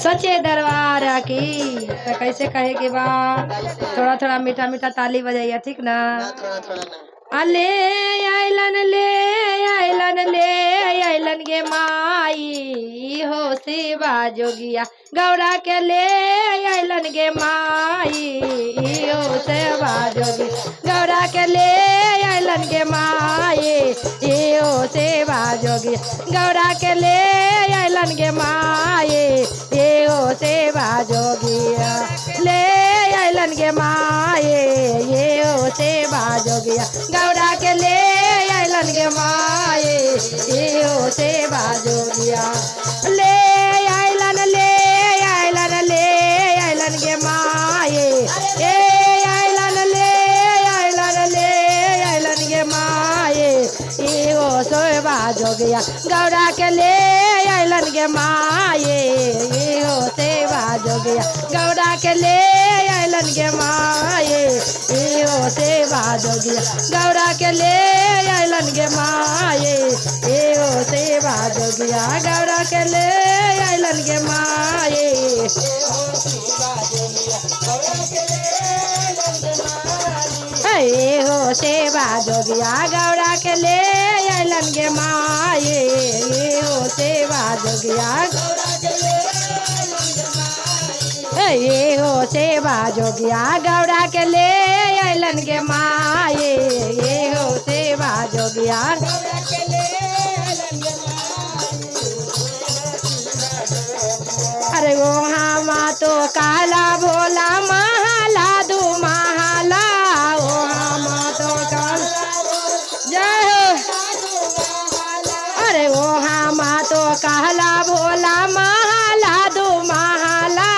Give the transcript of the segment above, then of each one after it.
सच्चे दरबार की। तो कैसे कहे के बा, थोड़ा थोड़ा मीठा मीठा ताली बजाइए, ठीक ना। थोड़ा थोड़ा ना। ले आइलन ले आइलन गे माई हो सेवा जोगिया, गौरा के ले आइलन गे माई हो सेवा जोगी, गौरा के ले आइलन गे माई हो सेवा जोगी, गौरा के ले आइलन गे माई हो सेवा जोगिया, ले आइलन गे माई हो सेवा जोगिया, गौरा के ले आइलन गे माए हो सेवा जोगिया, ले आइलन गे माए आइलन गे माए हो सेवा जोगिया, गौरा के ले आइलन गे माए हो सेवा जोगिया, गौरा के ले आइलन गे माए हो सेवा जोगिया, गौरा के ले आइलन गे माए हो सेवा जोगिया, गौरा के ले आइलन गे माए हो सेवा जोगिया, गौरा के ले आइलन गे माए हो सेवा जोगिया, हो सेवा जोगिया, गौरा के ले आइलन गे माए हो सेवा जोगिया, अरे वो हाँ तो काला भोला महाला दू महाला, ओ हाँ तो काला जय हो, अरे वो हाँ तो काला भोला महाला दू महाला,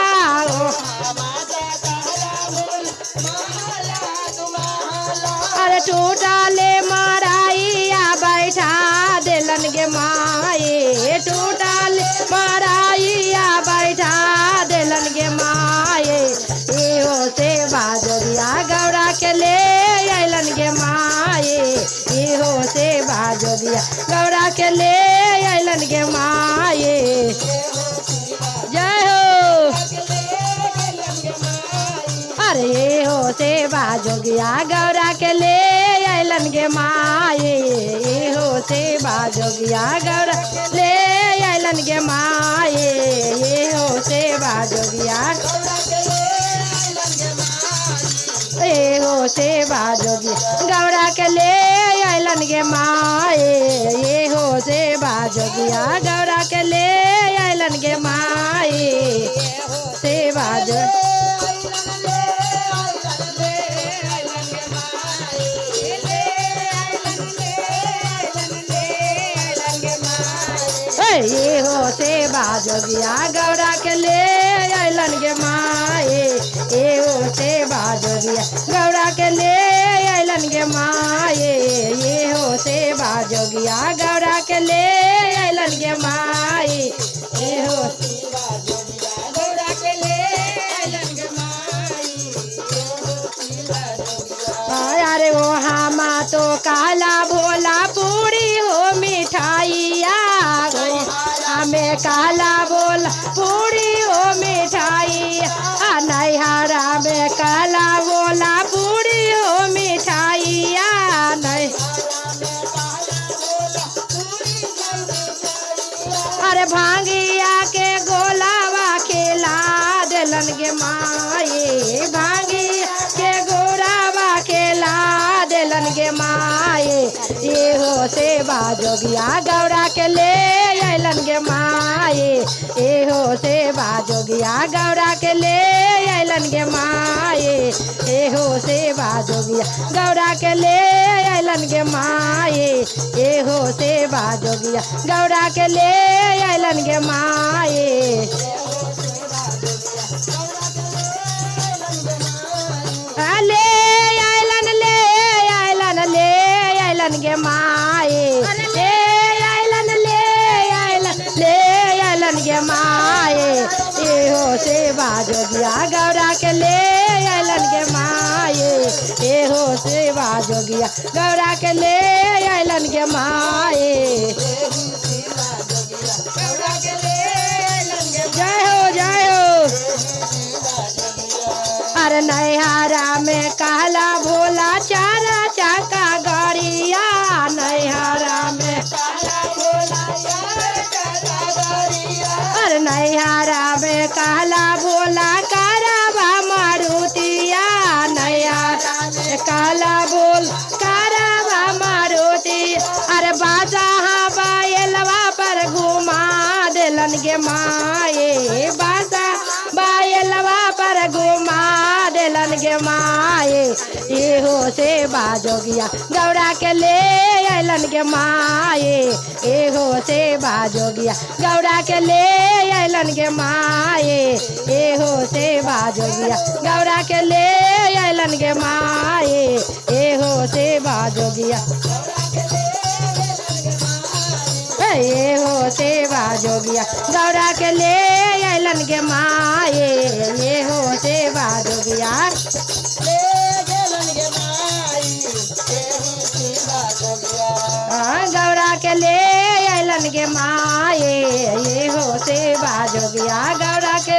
अरे टूटाले माराइया बैठा देलन गे माए, टूटाले माराइया बैठा देलन गे माए हो सेवा जोगिया, गौरा के ले आइलन गे माए हो सेवा जोगिया, गौरा के ले आइलन गे माए जय हो, अरे हो सेवा जोगिया, गौरा के ले आइलन गे माए हो सेवा जोगिया, गौरा ले आइलन गे माए हो सेवा जोगिया, हो सेवा जोगिया, गौरा के ले आइलन गे माए हो सेवा जोगिया, गौरा के ले आइलन गे माए सेवा जो हो सेवा जोगिया, गौरा के ले आइलन गे माए हो सेवा जोगिया, गौरा के ले आइलन गे माए हो सेवा जोगिया, गौरा के ले आइलन गे माए हो गौरा के ले आइलन गे माए, अरे वो हामा तो काला भोला पूरी हो मिठाइया, हमें काला बोला पूरी हो मिठाई, नैहरा में काला बोला पूरी हो मिठाइया, नहीं अरे भांगिया के गोलावा खिला देलन गे माए, भांगिया के गोरावा खिला देलन गे माए हो सेवा जोगिया, गौरा के ले आइलन गे माए हो सेवा जोगिया, गौरा के ले आइलन गे माए हो सेवा जोगिया, गौरा के ले आइलन गे माए हो सेवा जोगिया, गौरा के ले आइलन गे माए आइलन गे माए आइलन गे माए हो सेवा जोगिया, गौरा के ले आइलन गे माए हो सेवा जोगिया, गौरा के ले आइलन गे माए जय हो जय अरे नैहरा में कहला भोला चारा चाका गड़िया नैहरा में अरे नैहरा में कहला भोला करवा मारुतिया नैहरा में कहला बोल करवा मारुति अरे बाजा बायलवा पर घुमा देलन गे माए बाजा बायलवा पर घुमा देलन गे माए एहो से बाजोगिया गौरा के ले अलन गे माए एहो से बाजोगिया गौरा के ले अलन गे माए एहो से बाजोगिया गौरा के ले अलन गे माए एहो से बाजोगिया एहो से बाजोगिया गौरा के ले अलन गे माए एहो से बाजोगिया गौरा के ले अलन गे माए एहो से बाजोगिया गौरा के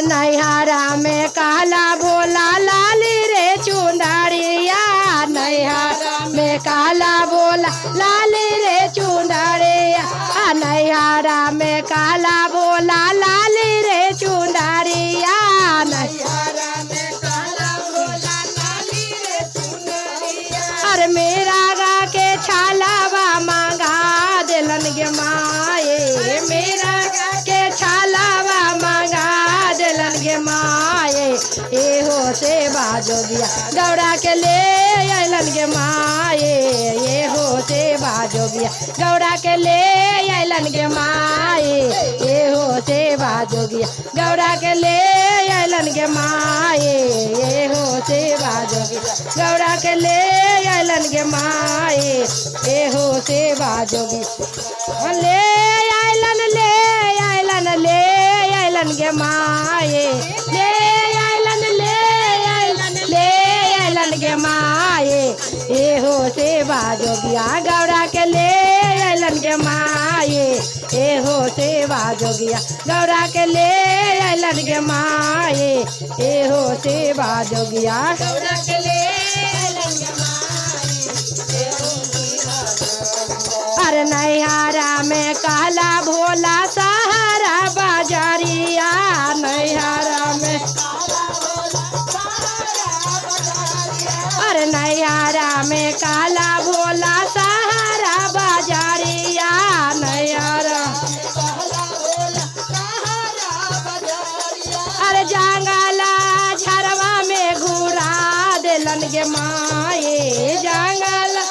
नैहरा में काला भोला लाली रे चुंदड़िया नैहरा में काला भोला लाली रे चुंदड़िया नैहरा में काला भोला लाली रे चुंदड़िया नैहरा में काला भोला लाली रे चुंदड़िया अरे मेरा गा के छालावा मांगा देलन गे माए मेरा गा के छालावा मांगा देलन गे माए एहो से बाजोगिया गौरा के ले अलन गे माए एहो से बाजोगिया गौरा के ले अलन गे माए एहो से बाजोगिया गौरा के ले अलन गे माए एहो से बाजोगिया गौरा के ले अलन गे माए एहो से बाजोगी ले अलन गे माए ले अलन गे माए एहो से बाजोगिया गौरा के ले अलन गे माए एहो से बाजोगिया गौरा के ले अलन गे माए एहो से बाजोगिया गौरा के ले अलन गे माए अरे नैहरा में काला भोला सहारा बाजारिया नैहरा में अरे नैहरा में काला भोला सहारा बाजारिया नैहरा अरे जंगला झरवा में घुरा देलन गे माए जंगला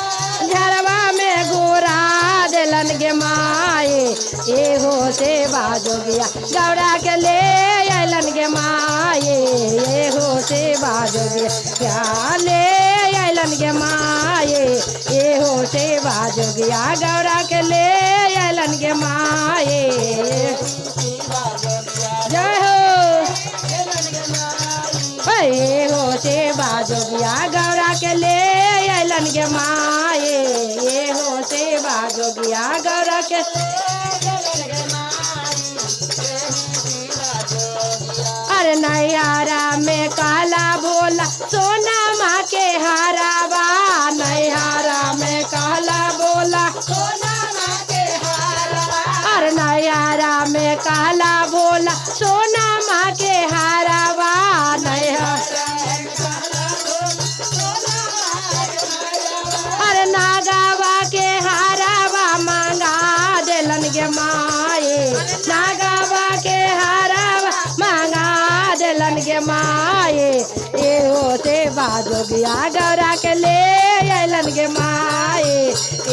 झरवा में घुरा देलन गे माए एहो से बाजोगिया गौरा के ले अलन गे माए एहो से बाजोगिया क्या ले अलन गे माए एहो से बाजोगिया गौरा के ले अलन गे माए जय हो एहो से बाजोगिया गौरा के ले अलन गे माए एहो से बाजोगिया गौरा के अरे नैहरा में काला भोला सोना माँ के हरावा नैहरा में काला भोला सोना माँ के हरावा अरे नैहरा में काला भोला सोना माँ के हरावा नैहरा अरे नागावा के हरावा मांगा देलन गे माए नागावा के हरावा मांगा देलन गे माए एहो से बाजोगिया गौरा के ले अलन गे माए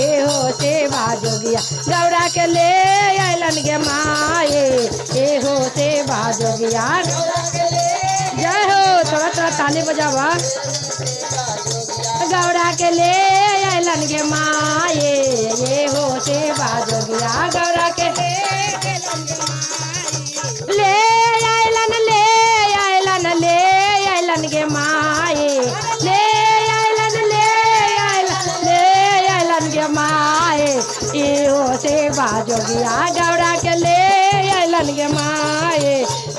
एहो से बाजोगिया गौरा के ले अलन गे माए एहो से बाजोगिया जय हो थोड़ा थोड़ा ताली बजावा गौरा के ले अलन गे माए एहो से बाजोगिया गौरा के ले अलन गे माए ले अलन गे माए एहो से बाजोगिया गौरा के ले अलन अलन गे माए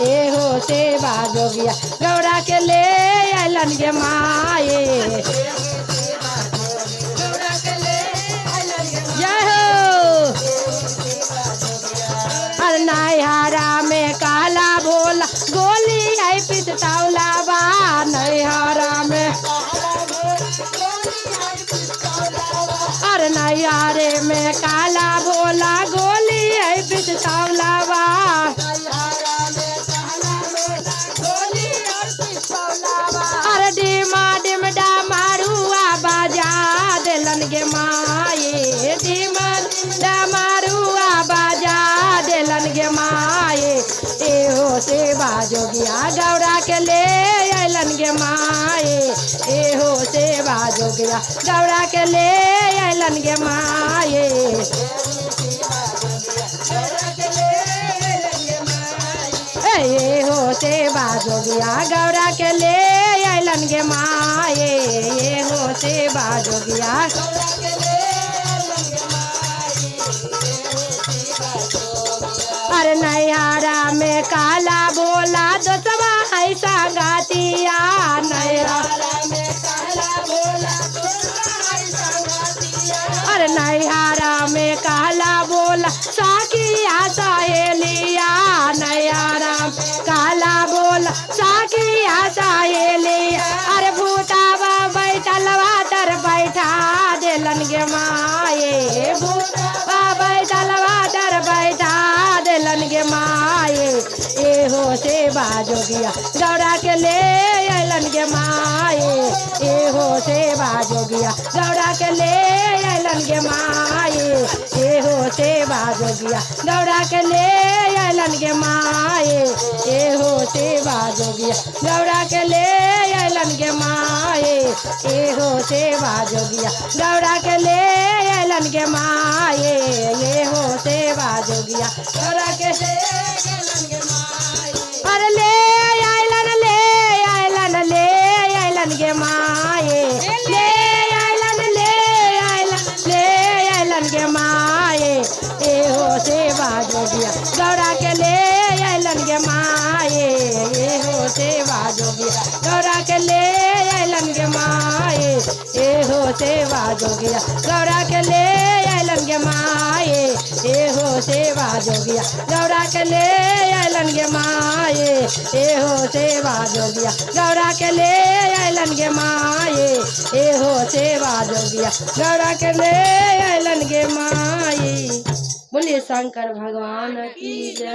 ए हो सेवा जोगिया गौरा के ले अलन गे माए जय हो अरे नैहरा में काला भोला गोली है पिस्तौला बा नैहरा में अरे नैहरे में काला भोला गोली है पिस्तौला बा अरे डिमा डिमडा मारुआ बाजा देलन गे माए डिमा डमारुआ बाजा देलन गे माए ए हो सेवा जोगिया गौरा के ले अलन गे माए ए हो सेवा जोगिया गौरा के ले अलन गे माए ए हो सेवा जोगिया गौरा के ले अलन गे माए ए हो सेवा जोगिया अरे नैहरा में काला भोला दोसवा ऐसा गातिया नैहरा में काला भोला अरे नैहरा में काला भोला साकिया सहेलिया नैहरा काला भोला साकिया सहेलिया अरे भूतावा बैठलवा तर बैठा देलन गे माए भूतावा बैठलवा तर बैठा देलन गे माए ए हो सेवा जोगिया गौरा के ले अलन गे माए ए हो सेवा जोगिया गौरा के ले अलन गे माए ए हो सेवा जोगिया गौरा के ले अलन गे माए ए हो सेवा जोगिया गौरा के ले अलन गे माए ए हो सेवा जोगिया गौरा के ले अलन गे माए ए हो सेवा जोगिया गौरा के अरे ले अलन गे माए ले अलन गे माए ए हो सेवा जोगिया गौरा के ले अलन गे माए ए हो सेवा जोगिया गौरा के ले अलन गे माए ए हो सेवा जोगिया गौरा के ले अलन गे माए ए हो सेवा जोगिया गौरा के ले अलन गे माए ए हो सेवा जोगिया गौरा के ले अलन गे माए ए हो सेवा जोगिया गौरा के ले अलन गे माए। बोलिए शंकर भगवान की जय।